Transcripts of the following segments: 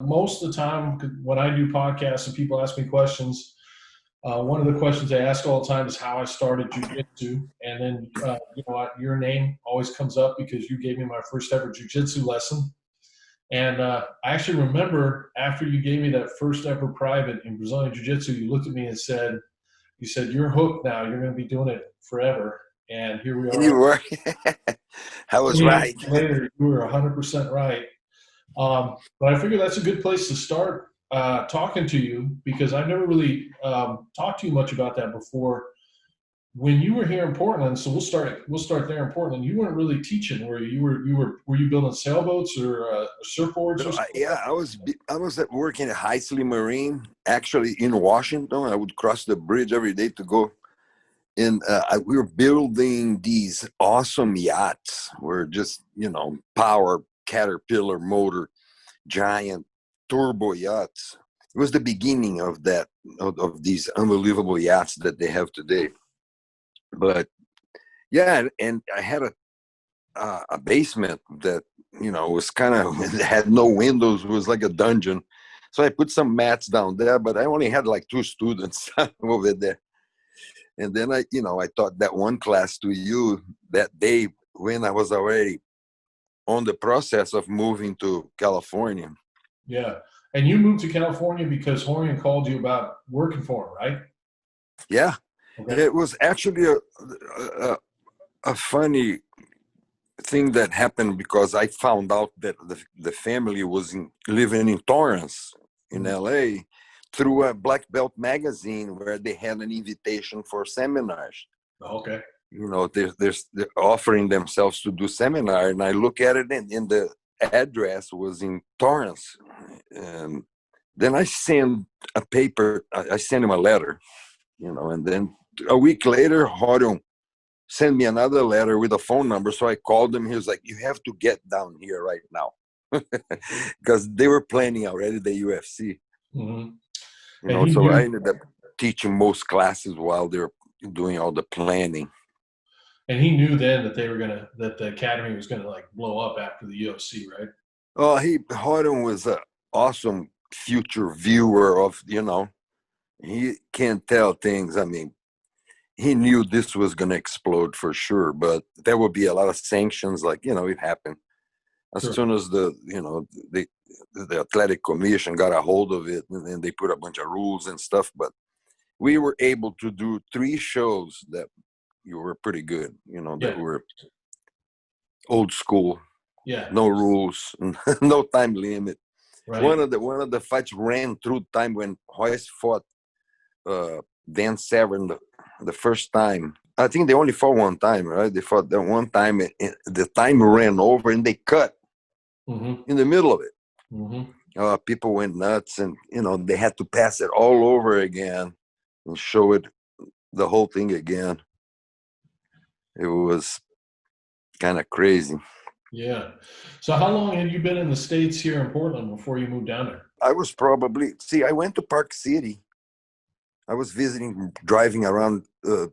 Most of the time when I do podcasts and people ask me questions, one of the questions I ask all the time is how I started jiu-jitsu. And then, you know what, your name always comes up because you gave me my first ever jiu-jitsu lesson. And I actually remember after you gave me that first ever private in Brazilian jiu-jitsu, you looked at me and said, you're hooked now. You're going to be doing it forever. And here we And are. you were. I was 20 right. years later, you were 100% right. But I figure that's a good place to start talking to you, because I've never really talked to you much about that before. When you were here in Portland, so we'll start there in Portland. You weren't really teaching, were you? Were you building sailboats or surfboards or So, something? yeah, I was working at Heisley Marine, actually in Washington. I would cross the bridge every day to go. And we were building these awesome yachts. We're just, power Caterpillar motor, giant turbo yachts. It was the beginning of that, of these unbelievable yachts that they have today. But yeah, and I had a basement that was kind of had no windows. It was like a dungeon. So I put some mats down there, but I only had like 2 students over there. And then I taught that one class to you that day when I was already on the process of moving to California. Yeah. And you moved to California because Horian called you about working for him, right? Yeah, Okay. it was actually a funny thing that happened, because I found out that the family was living in Torrance in LA through a Black Belt magazine where they had an invitation for seminars. Okay. They're offering themselves to do seminar, and I look at it, and the address was in Torrance. And then I send a paper, I send him a letter, and then a week later, Horion sent me another letter with a phone number. So I called him. He was like, "You have to get down here right now," because they were planning already the UFC. Mm-hmm. So I ended up teaching most classes while they were doing all the planning. And he knew then that that the academy was gonna like blow up after the UFC, right? Oh, Horion was an awesome future viewer of, he can tell things. I mean, he knew this was going to explode for sure, but there would be a lot of sanctions, like, it happened. As Sure. soon as the athletic commission got a hold of it, and then they put a bunch of rules and stuff, but we were able to do 3 shows that were pretty good, that were old school. Yeah. No rules, no time limit. Right. One of the fights ran through time when Royce fought Dan Severn the first time. I think they only fought one time, right? They fought that one time, and the time ran over, and they cut in the middle of it. People went nuts, and they had to pass it all over again and show it, the whole thing again. It was kind of crazy. Yeah. So how long had you been in the States here in Portland before you moved down there? I was I went to Park City. I was visiting, driving around the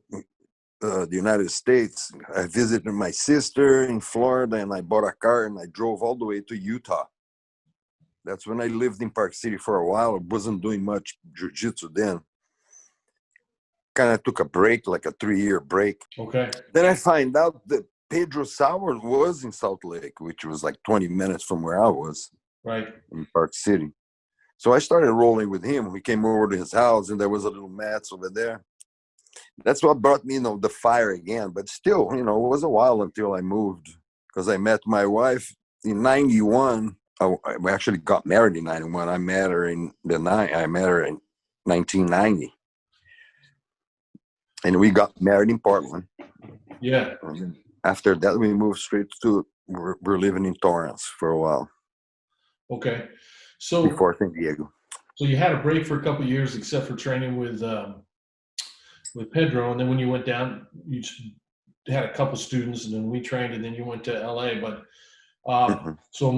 United States. I visited my sister in Florida, and I bought a car, and I drove all the way to Utah. That's when I lived in Park City for a while. I wasn't doing much jiu-jitsu then. Kind of took a break, like a 3-year break. Okay. Then I find out that Pedro Sauer was in Salt Lake, which was like 20 minutes from where I was. Right. In Park City. So I started rolling with him. We came over to his house, and there was a little mats over there. That's what brought me, the fire again. But still, it was a while until I moved, because I met my wife in 91. We actually got married in 91. I met her in 1990. And we got married in Portland. Yeah. And after that, we moved straight to, we're living in Torrance for a while. Okay. So before San Diego. So you had a break for a couple of years, except for training with Pedro, and then when you went down, you had a couple students, and then we trained, and then you went to LA. But so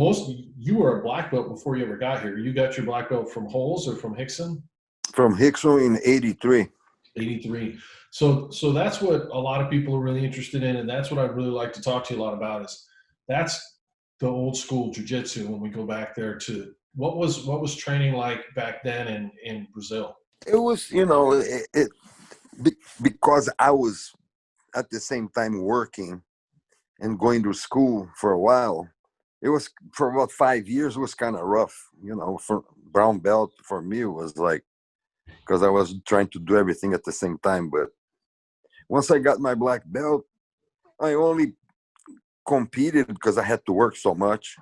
you were a black belt before you ever got here. You got your black belt from Holes or from Rickson? From Rickson in 83. 83. So that's what a lot of people are really interested in, and that's what I'd really like to talk to you a lot about. That's the old school jiu-jitsu when we go back there to what was training like back then in Brazil? It was, because I was at the same time working and going to school for a while. It was for about 5 years. It was kind of rough, For brown belt for me, it was like, because I was trying to do everything at the same time. But once I got my black belt, I only competed because I had to work so much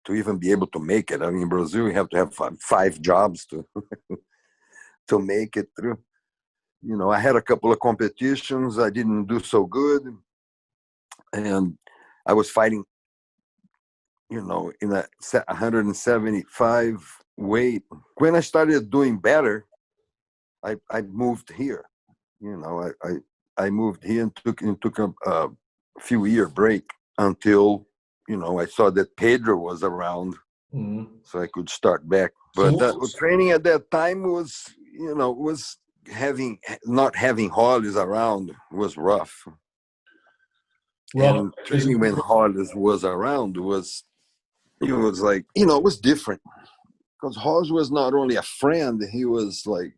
to even be able to make it. I mean, in Brazil, you have to have five jobs to to make it through. I had a couple of competitions. I didn't do so good, and I was fighting, in a 175 weight. When I started doing better, I moved here. I moved here and took a few-year break until I saw that Pedro was around, so I could start back. But training at that time was, was not having Hollis around was rough. And training when Hollis was around was like, it was different, because Hollis was not only a friend, he was like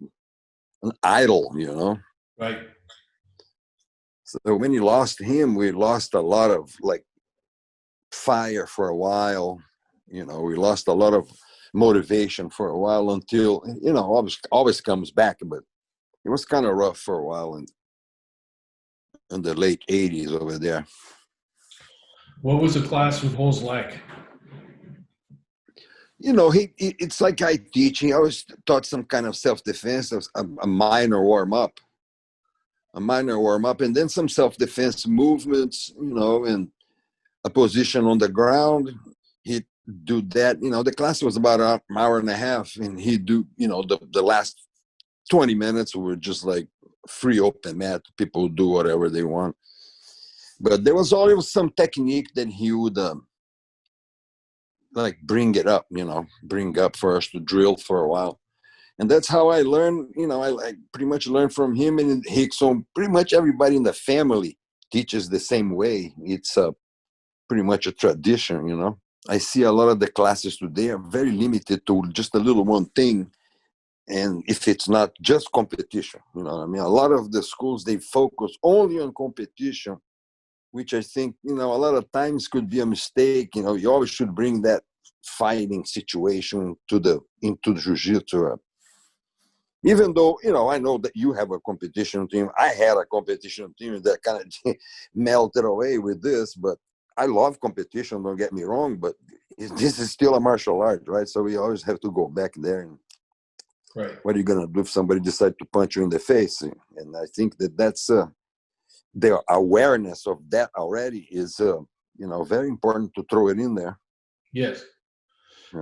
an idol, Right. So when you lost him, we lost a lot of like fire for a while. We lost a lot of motivation for a while until, always comes back. But it was kind of rough for a while in the late 80s over there. What was the class with Holz like? It's like I teach. He always taught some kind of self-defense, a minor warm-up. And then some self-defense movements, and a position on the ground. He'd do that. The class was about an hour and a half, and he'd do, the last 20 minutes were just like free open mat. People do whatever they want. But there was always some technique that he would like bring up for us to drill for a while. And that's how I learned, I pretty much learned from him and Rickson. Pretty much everybody in the family teaches the same way. It's pretty much a tradition, I see a lot of the classes today are very limited to just a little one thing. And if it's not just competition, a lot of the schools, they focus only on competition, which I think, a lot of times could be a mistake. You always should bring that fighting situation into the jiu-jitsu. Even though, I know that you have a competition team. I had a competition team that kind of melted away with this, but I love competition, don't get me wrong, but this is still a martial art, right? So we always have to go back there. And right. What are you going to do if somebody decides to punch you in the face? And I think that's the awareness of that already is, very important to throw it in there. Yes.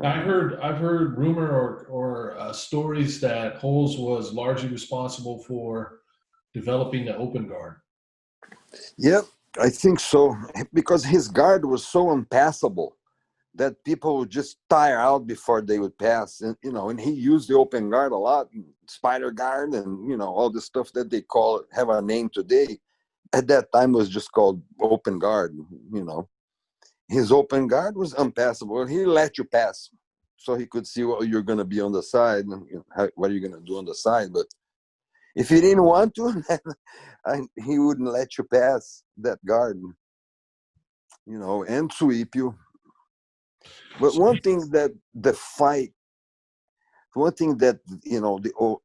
I've heard rumor or stories that Holz was largely responsible for developing the open guard. Yep, I think so, because his guard was so unpassable that people would just tire out before they would pass. And he used the open guard a lot, spider guard, and all the stuff that they have a name today. At that time was just called open guard. His open guard was unpassable. He let you pass, so he could see what you're going to be on the side, and what are you going to do on the side. But if he didn't want to, he wouldn't let you pass that guard, and sweep you. But one thing that the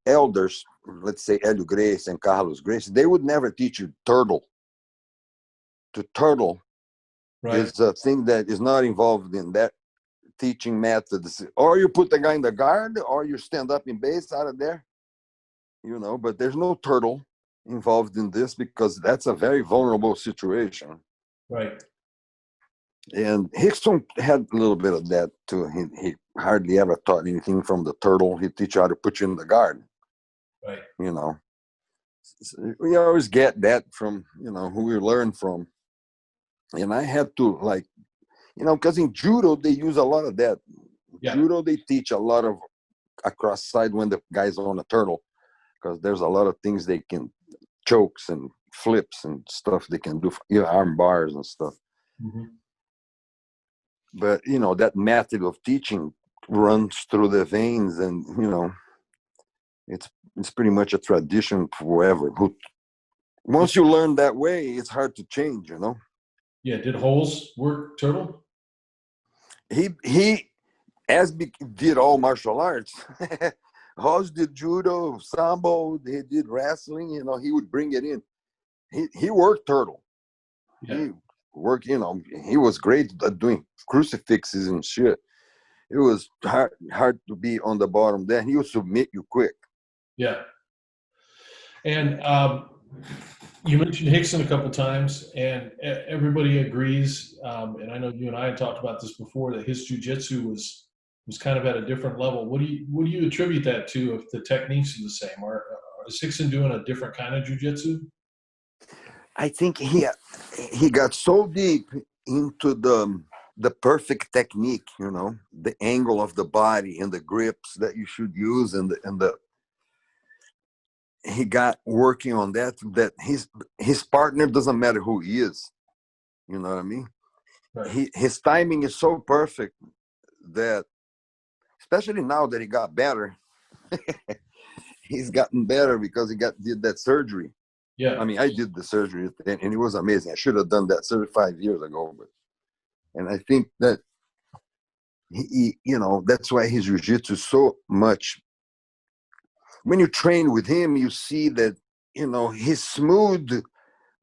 elders, let's say Hélio Gracie and Carlos Gracie, they would never teach you turtle. To turtle is a thing that is not involved in that teaching methods. Or you put the guy in the guard, or you stand up in base out of there, but there's no turtle involved in this, because that's a very vulnerable situation. Right. And Rickson had a little bit of that too. He hardly ever taught anything from the turtle. He'd teach you how to put you in the guard. Right. We always get that from, who we learn from. And I had to because in judo, they use a lot of that. Yeah. Judo, they teach a lot of across side when the guy's on a turtle, because there's a lot of things they can, chokes and flips and stuff they can do, arm bars and stuff. Mm-hmm. But, that method of teaching runs through the veins, and, it's pretty much a tradition forever. Once you learn that way, it's hard to change. Yeah. Did Holes work Turtle? He did all martial arts. Hoss did judo, sambo, he did wrestling, he would bring it in. He worked Turtle. Yeah. He worked, he was great at doing crucifixes and shit. It was hard to be on the bottom there. He would submit you quick. Yeah. And you mentioned Rickson a couple times, and everybody agrees. And I know you and I had talked about this before, that his jiu-jitsu was kind of at a different level. What do you attribute that to? If the techniques are the same, is Rickson doing a different kind of jiu-jitsu? I think he got so deep into the perfect technique, the angle of the body and the grips that you should use, and he got working on that his partner doesn't matter who he is. You know what I mean? Right. His timing is so perfect that, especially now that he got better, he's gotten better because he did that surgery. Yeah. I mean, I did the surgery and it was amazing. I should have done that surgery 5 years ago, and I think that that's why his jiu-jitsu is so much. When you train with him, you see that, he's smooth,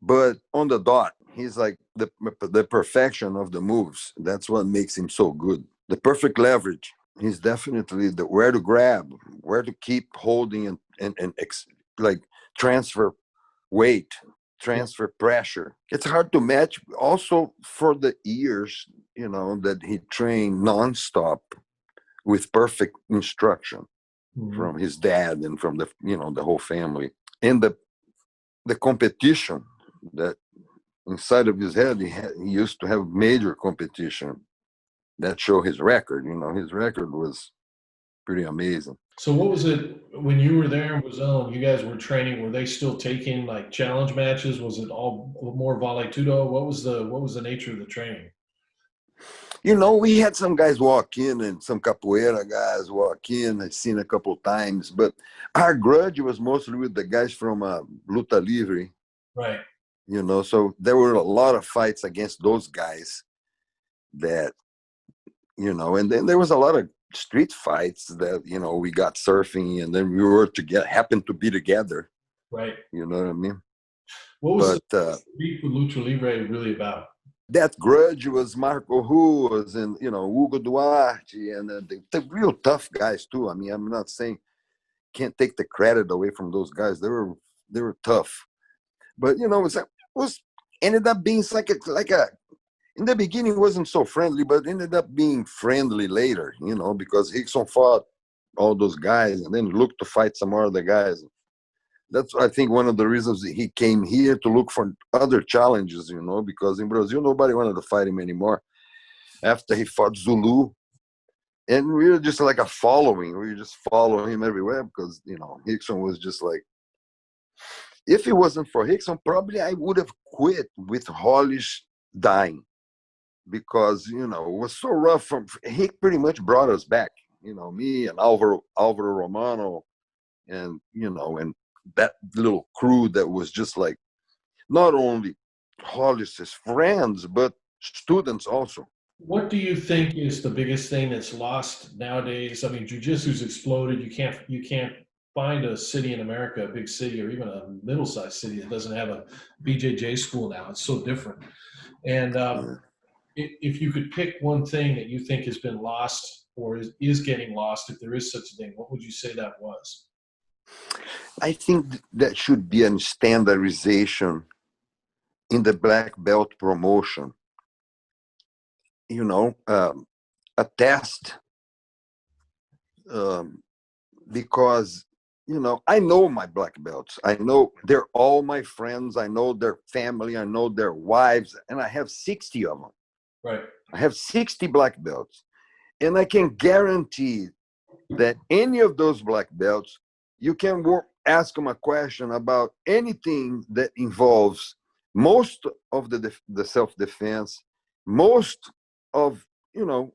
but on the dot. He's like the perfection of the moves. That's what makes him so good. The perfect leverage. He's definitely where to grab, where to keep holding, and like transfer weight, transfer pressure. It's hard to match also for the years, that he trained nonstop with perfect instruction from his dad and from the whole family. And the competition that inside of his head, he used to have major competition that show his record. His record was pretty amazing. So what was it when you were there in Brazil and you guys were training? Were they still taking like challenge matches? Was it all more vale tudo? What was the nature of the training? We had some guys walk in and some capoeira guys walk in. I've seen a couple of times, but our grudge was mostly with the guys from Luta Livre. Right. So there were a lot of fights against those guys that, and then there was a lot of street fights that, we got surfing and then we were happened to be together. Right. You know what I mean? What was the beef with Lucha Libre really about? That grudge was Marco Ruas and, Hugo Duarte and the real tough guys too. I mean, I'm not saying, can't take the credit away from those guys. They were tough, but it was ended up being like a in the beginning it wasn't so friendly, but ended up being friendly later, because Rickson fought all those guys and then looked to fight some other guys. That's, I think, one of the reasons he came here to look for other challenges, because in Brazil, nobody wanted to fight him anymore after he fought Zulu. And we were just like a following. We just follow him everywhere because, Rickson was just like, if it wasn't for Rickson, probably I would have quit with Hollis dying because, it was so rough. He pretty much brought us back, me and Alvaro Romano and, and that little crew that was just like not only Hollis's friends but students also. What do you think is the biggest thing that's lost nowadays? I mean, jiu-jitsu's exploded. You can't find a city in America, a big city or even a middle-sized city that doesn't have a BJJ school now. It's so different. And if you could pick one thing that you think has been lost or is getting lost, if there is such a thing, what would you say that was? I think that should be a standardization in the black belt promotion. A test, because, I know my black belts. I know they're all my friends. I know their family. I know their wives. And I have 60 of them. Right. I have 60 black belts. And I can guarantee that any of those black belts, you can ask them a question about anything that involves most of the self-defense, most of you know,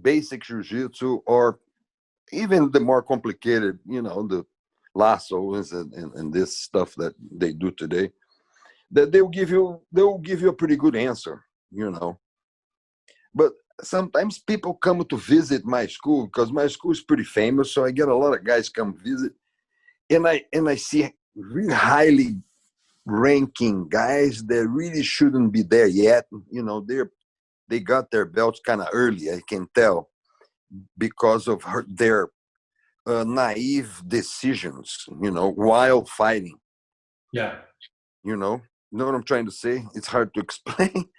basic jiu-jitsu, or even the more complicated, you know, the lassos and this stuff that they do today, that they'll give you a pretty good answer, you know. But sometimes people come to visit my school because my school is pretty famous, so I get a lot of guys come visit, and I see really highly ranking guys that really shouldn't be there yet. You know, they got their belts kind of early, I can tell, because of their naive decisions, you know, while fighting. Yeah. You know what I'm trying to say? It's hard to explain.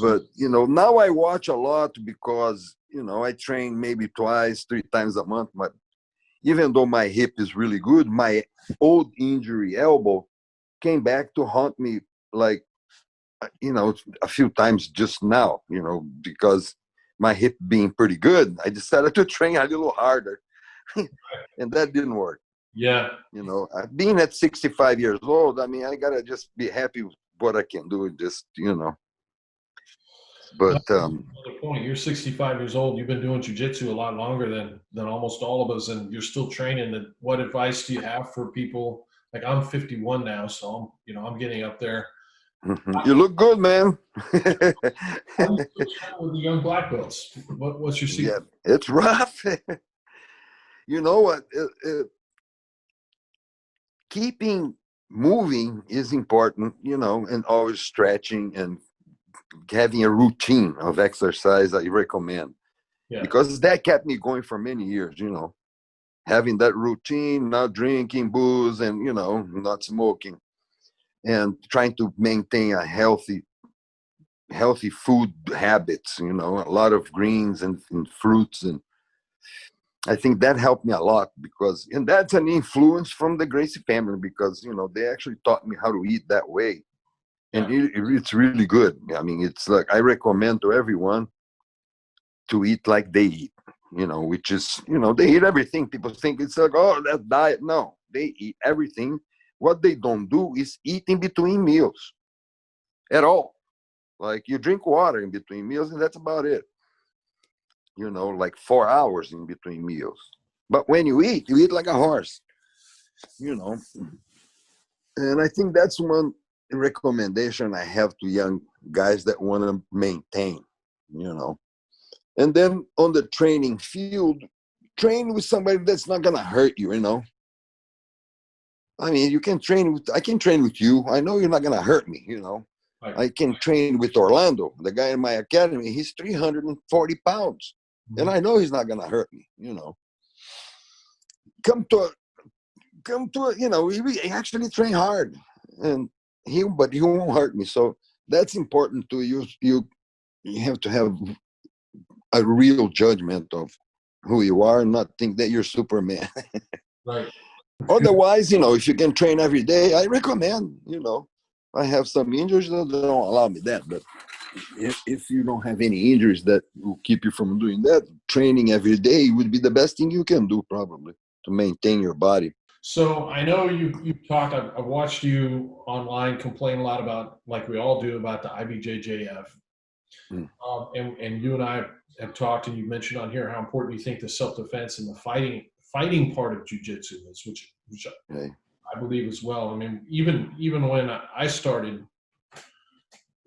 But, you know, now I watch a lot because, you know, I train maybe twice, 3 times a month. But even though my hip is really good, my old injury elbow came back to haunt me, like, you know, a few times just now, you know, because my hip being pretty good, I decided to train a little harder. And that didn't work. Yeah. You know, being at 65 years old, I mean, I got to just be happy with what I can do and just, you know. But another point, you're 65 years old. You've been doing jiu-jitsu a lot longer than almost all of us, and you're still training. And what advice do you have for people? Like, I'm 51 now, so I'm getting up there. you look good, man. How do you still train with the young black belts? What's your secret? Yeah, it's rough. You know what? Keeping moving is important, you know, and always stretching and having a routine of exercise I recommend. Yeah. Because that kept me going for many years, you know, having that routine, not drinking booze and, you know, not smoking, and trying to maintain a healthy food habits, you know, a lot of greens and fruits. And I think that helped me a lot because, and that's an influence from the Gracie family because, you know, they actually taught me how to eat that way. And it's really good. I mean, it's like, I recommend to everyone to eat like they eat, you know, which is, you know, they eat everything. People think it's like, oh, that diet. No, they eat everything. What they don't do is eat in between meals at all. Like, you drink water in between meals and that's about it. You know, like 4 hours in between meals. But when you eat like a horse, you know. And I think that's one recommendation I have to young guys that want to maintain, you know. And then on the training field, train with somebody that's not going to hurt you, you know. I mean, I can train with you. I know you're not going to hurt me, you know. Right. I can train with Orlando, the guy in my academy. He's 340 pounds. And I know he's not going to hurt me, you know. Come to you know, we actually train hard, and but he won't hurt me. So that's important to you. You have to have a real judgment of who you are and not think that you're Superman. Right. Otherwise, you know, if you can train every day, I recommend, you know, I have some injuries that don't allow me that, but if you don't have any injuries that will keep you from doing that, training every day would be the best thing you can do, probably, to maintain your body. So I know you've talked. I've watched you online complain a lot about, like we all do, about the IBJJF. And you and I have talked, and you mentioned on here how important you think the self-defense and the fighting part of jiu-jitsu is, which I believe as well. I mean, even when I started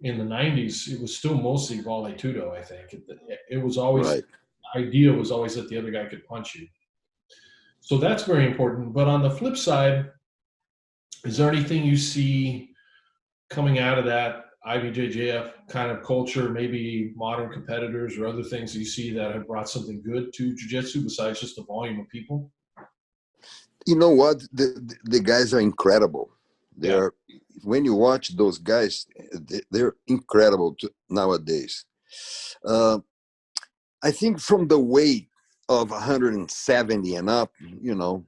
in the 90s, it was still mostly Vale Tudo, I think. It was always, the idea was always that the other guy could punch you. So that's very important. But on the flip side, is there anything you see coming out of that IBJJF kind of culture, maybe modern competitors or other things that you see that have brought something good to jiu-jitsu besides just the volume of people? You know what? The guys are incredible. When you watch those guys, they're incredible nowadays. I think from the weight of 170 and up, you know,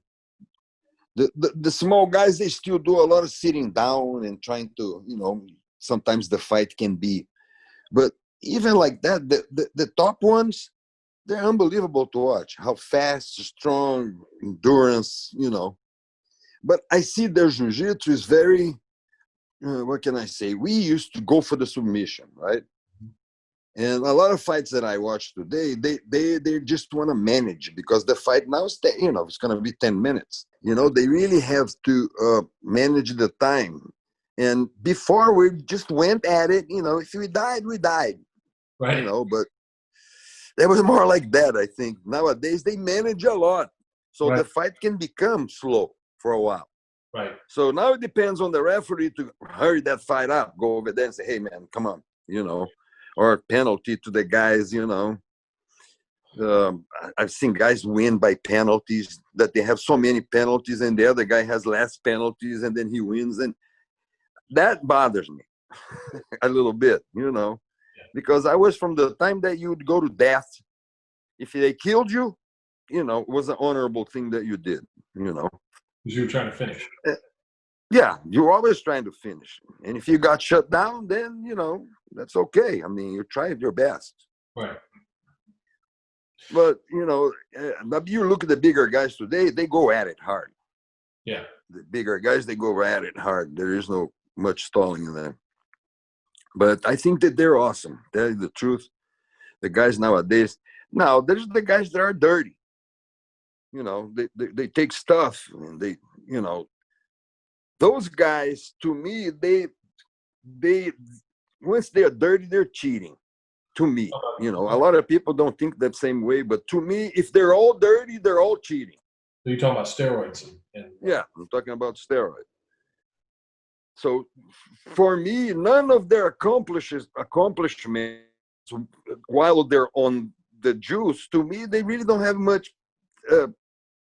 the small guys, they still do a lot of sitting down and trying to, you know, sometimes the fight can be, but even like that, the top ones, they're unbelievable to watch. How fast, strong, endurance, you know. But I see their jiu-jitsu is very, what can I say? We used to go for the submission, right? And a lot of fights that I watch today, they just want to manage, because the fight now is, it's going to be 10 minutes. They really have to manage the time. And before, we just went at it. If we died, we died. Right. But that was more like that, I think. Nowadays, they manage a lot. So Right. the fight can become slow for a while. Right. So now it depends on the referee to hurry that fight up, go over there and say, hey, man, come on, or penalty to the guys, I've seen guys win by penalties, that they have so many penalties and the other guy has less penalties and then he wins. And that bothers me a little bit, because I was from the time that you would go to death. If they killed you, it was an honorable thing that you did, Because you were trying to finish. Yeah, you're always trying to finish. And if you got shut down, then, that's okay. I mean, you tried your best. Right. But, you look at the bigger guys today, they go at it hard. Yeah. The bigger guys, they go at it hard. There is no much stalling in them. But I think that they're awesome. Tell you the truth. The guys nowadays. Now, there's the guys that are dirty. They take stuff and they, those guys, to me, they once they're dirty, they're cheating. To me, a lot of people don't think that same way, but to me, if they're all dirty, they're all cheating. So you're talking about steroids? Yeah, I'm talking about steroids. So for me, none of their accomplishments while they're on the juice, to me, they really don't have much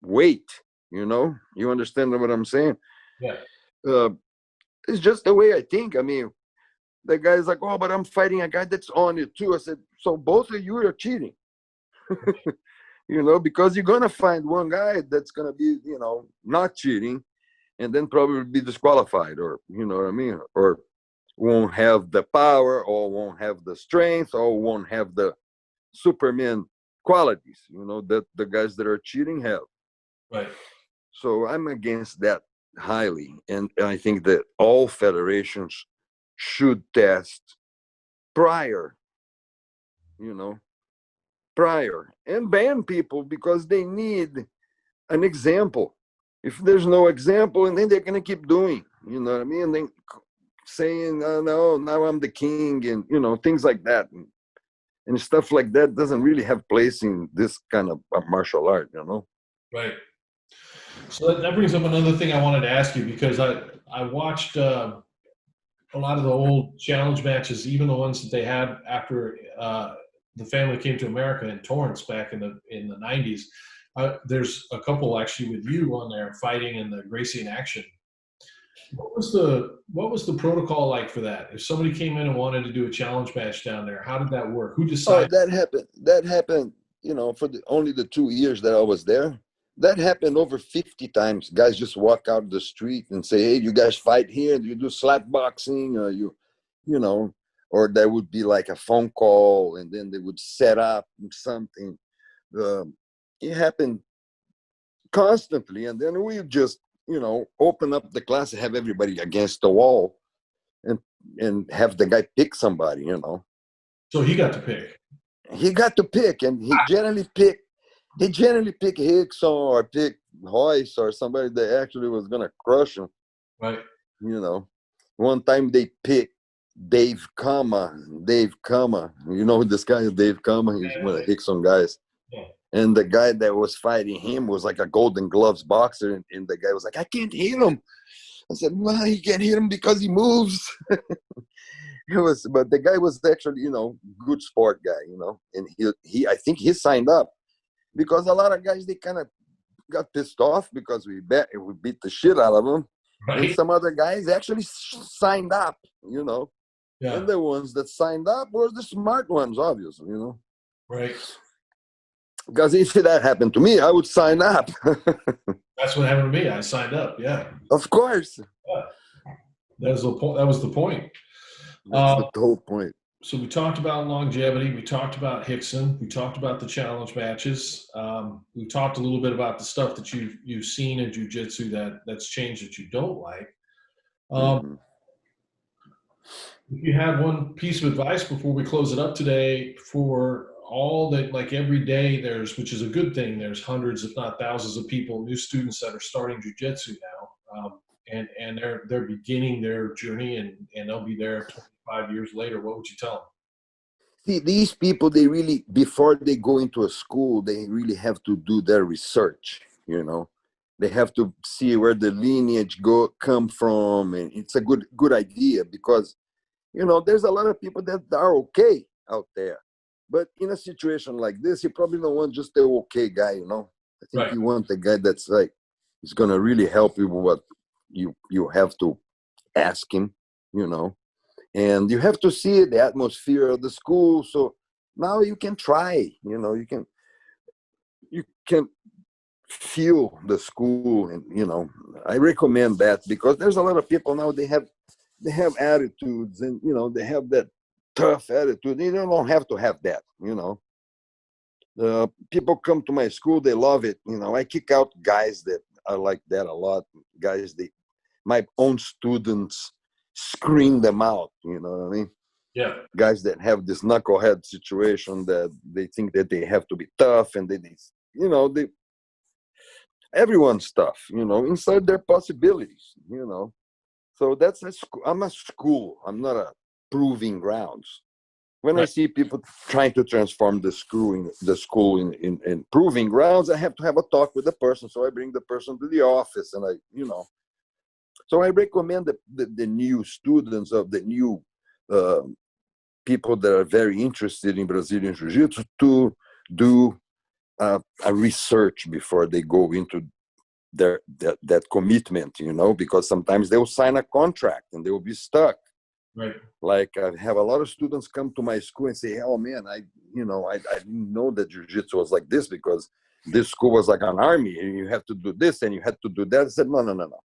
weight. You understand what I'm saying? Yeah. It's just the way I think. I mean, the guy's like, oh, but I'm fighting a guy that's on it too. I said, so both of you are cheating. Because you're going to find one guy that's going to be, not cheating, and then probably be disqualified, or, you know what I mean? Or won't have the power, or won't have the strength, or won't have the Superman qualities, that the guys that are cheating have. Right. So I'm against that highly. And I think that all federations should test prior, and ban people, because they need an example. If there's no example, and then they're going to keep doing, you know what I mean? And then saying, oh, no, now I'm the king, and, things like that. And stuff like that doesn't really have place in this kind of martial art, Right. So that brings up another thing I wanted to ask you, because I watched a lot of the old challenge matches, even the ones that they had after the family came to America in Torrance back in the 90s. There's a couple actually with you on there fighting in the Gracie in Action. What was the protocol like for that? If somebody came in and wanted to do a challenge match down there, how did that work? Who decided? That happened, for only the 2 years that I was there. That happened over 50 times. Guys just walk out the street and say, hey, you guys fight here? You do slap boxing? Or or there would be like a phone call, and then they would set up something. It happened constantly. And then we just, open up the class and have everybody against the wall, and have the guy pick somebody, So he got to pick. He got to pick, and he generally picked Rickson or pick Royce or somebody that actually was gonna crush him. Right. One time they picked Dave Kama. You know who this guy is? Dave Kama. He's one of the Rickson guys. Yeah. And the guy that was fighting him was like a Golden Gloves boxer, and the guy was like, I can't hit him. I said, well, he can't hit him because he moves. But the guy was actually, good sport guy, and I think he signed up, because a lot of guys, they kind of got pissed off because we beat the shit out of them. Right. And some other guys actually signed up, Yeah. And the ones that signed up were the smart ones, obviously, Right. Because if that happened to me, I would sign up. That's what happened to me. I signed up. Yeah. Of course. Yeah. That was the point. That's the whole point. So we talked about longevity. We talked about Rickson. We talked about the challenge matches. We talked a little bit about the stuff that you've seen in jiu-jitsu that's changed that you don't like. if you had one piece of advice before we close it up today for all that, like every day there's, which is a good thing, there's hundreds, if not thousands of people, new students that are starting jujitsu now. And they're beginning their journey and they'll be there 25 years later. What would you tell them? See, these people, they really, before they go into a school, they really have to do their research, you know. They have to see where the lineage come from, and it's a good idea because, you know, there's a lot of people that are okay out there. But in a situation like this, you probably don't want just the okay guy, you know. I think Right. you want the guy that's like, is going to really help you with what you have to ask him, you know. And you have to see the atmosphere of the school. So now you can try, you know, you can feel the school, and you know, I recommend that because there's a lot of people now, they have attitudes, and you know, they have that tough attitude. You don't have to have that, you know. People come to my school, they love it, you know. I kick out guys that are like that a lot. Guys, my own students screen them out, you know what I mean. Yeah. Guys that have this knucklehead situation that they think that they have to be tough, and they you know, everyone's tough, you know, inside their possibilities, you know. So that's I'm a school. I'm not a proving grounds. When I Right. see people trying to transform the school in proving grounds, I have to have a talk with the person. So I bring the person to the office, and you know. So I recommend the new students, of the new people that are very interested in Brazilian Jiu-Jitsu, to do a research before they go into that commitment, you know, because sometimes they'll sign a contract and they will be stuck. Right. Like I have a lot of students come to my school and say, "Oh man, I didn't know that Jiu-Jitsu was like this, because this school was like an army, and you have to do this and you had to do that." I said, no.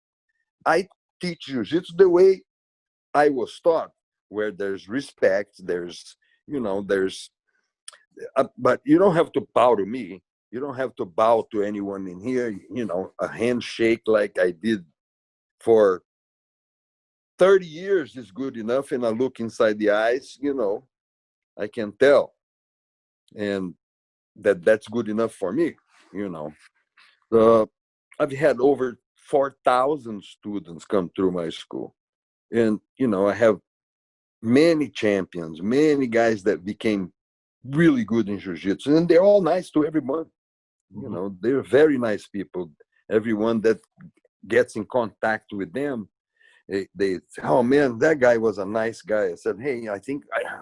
I teach Jiu-Jitsu the way I was taught, where there's respect, there's, you know, but you don't have to bow to me. You don't have to bow to anyone in here. You know, a handshake like I did for 30 years is good enough, and a look inside the eyes, you know, I can tell. And that's good enough for me, you know. I've had over 4,000 students come through my school. And, you know, I have many champions, many guys that became really good in Jiu-Jitsu, and they're all nice to everyone. You know, they're very nice people. Everyone that gets in contact with them, they say, "Oh man, that guy was a nice guy." I said, "Hey,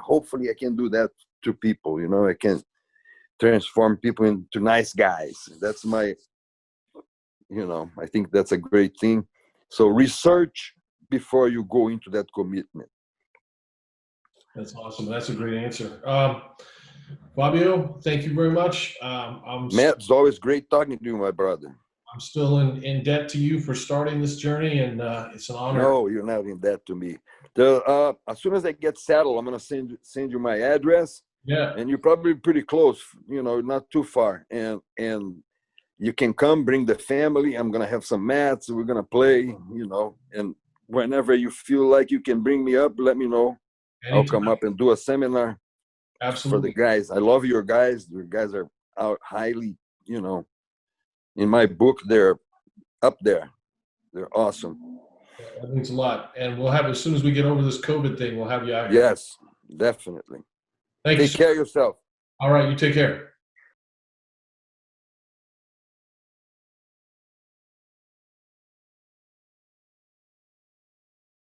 hopefully I can do that to people. You know, I can transform people into nice guys." That's my, you know, I think that's a great thing. So research before you go into that commitment. That's awesome. That's a great answer. Fabio, thank you very much. Matt, it's always great talking to you, my brother. I'm still in debt to you for starting this journey, and it's an honor. No, you're not in debt to me. As soon as I get settled, I'm gonna send you my address. Yeah. And you're probably pretty close, you know, not too far. And you can come, bring the family. I'm gonna have some mats. We're gonna play, you know. And whenever you feel like you can bring me up, let me know. Anytime. I'll come up and do a seminar. Absolutely. For the guys. I love your guys. Your guys are out highly, you know, in my book, they're up there. They're awesome. That means a lot. And we'll have, as soon as we get over this COVID thing, we'll have you out here. Yes, definitely. Thank you. Take care of yourself. All right. You take care.